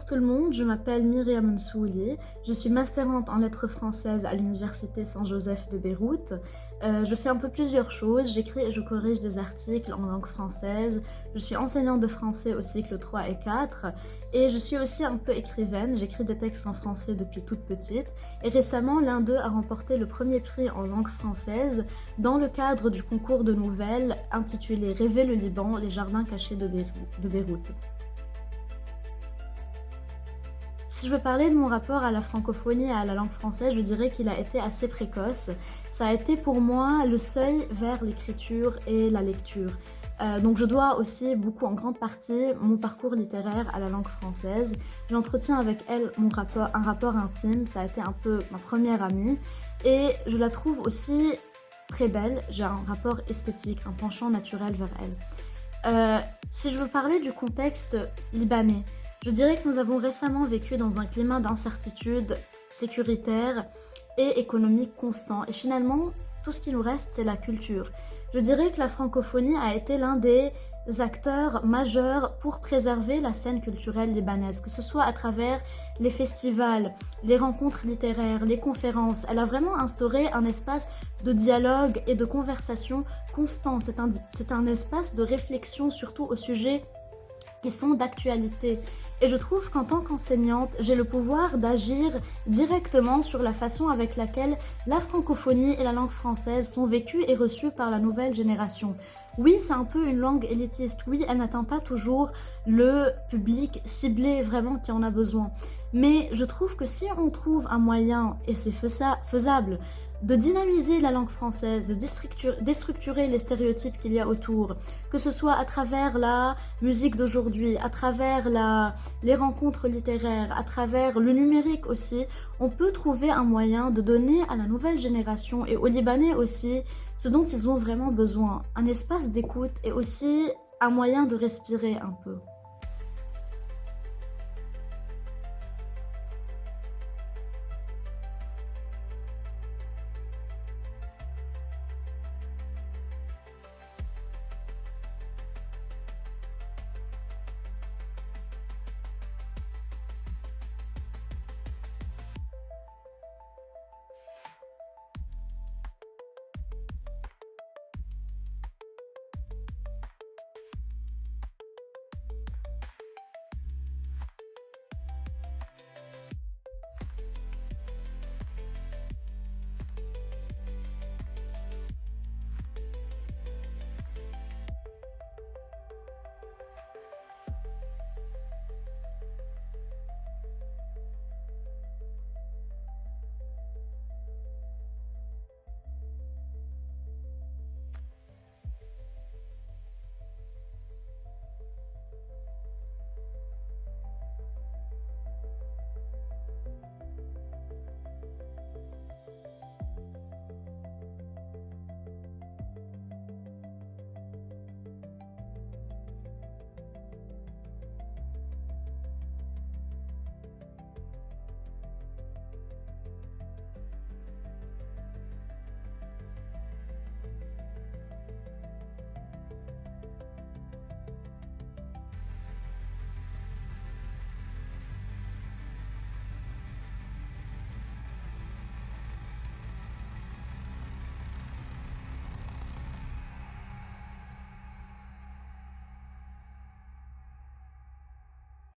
Bonjour tout le monde, je m'appelle Myriam Nsouli, je suis masterante en lettres françaises à l'université Saint-Joseph de Beyrouth. Je fais un peu plusieurs choses, j'écris et je corrige des articles en langue française, je suis enseignante de français au cycle 3 et 4 et je suis aussi un peu écrivaine, j'écris des textes en français depuis toute petite et récemment l'un d'eux a remporté le premier prix en langue française dans le cadre du concours de nouvelles intitulé Rêver le Liban, les jardins cachés de Beyrouth. Si je veux parler de mon rapport à la francophonie et à la langue française, je dirais qu'il a été assez précoce. Ça a été pour moi le seuil vers l'écriture et la lecture. Donc je dois aussi beaucoup en grande partie mon parcours littéraire à la langue française. J'entretiens avec elle un rapport intime, ça a été un peu ma première amie. Et je la trouve aussi très belle, j'ai un rapport esthétique, un penchant naturel vers elle. Si je veux parler du contexte libanais, je dirais que nous avons récemment vécu dans un climat d'incertitude sécuritaire et économique constant. Et finalement, tout ce qui nous reste, c'est la culture. Je dirais que la francophonie a été l'un des acteurs majeurs pour préserver la scène culturelle libanaise, que ce soit à travers les festivals, les rencontres littéraires, les conférences. Elle a vraiment instauré un espace de dialogue et de conversation constant. C'est un espace de réflexion surtout au sujet qui sont d'actualité. Et je trouve qu'en tant qu'enseignante, j'ai le pouvoir d'agir directement sur la façon avec laquelle la francophonie et la langue française sont vécues et reçues par la nouvelle génération. Oui, c'est un peu une langue élitiste, oui, elle n'atteint pas toujours le public ciblé vraiment qui en a besoin. Mais je trouve que si on trouve un moyen, et c'est faisable, de dynamiser la langue française, de déstructurer les stéréotypes qu'il y a autour, que ce soit à travers la musique d'aujourd'hui, à travers les rencontres littéraires, à travers le numérique aussi, on peut trouver un moyen de donner à la nouvelle génération et aux Libanais aussi ce dont ils ont vraiment besoin, un espace d'écoute et aussi un moyen de respirer un peu.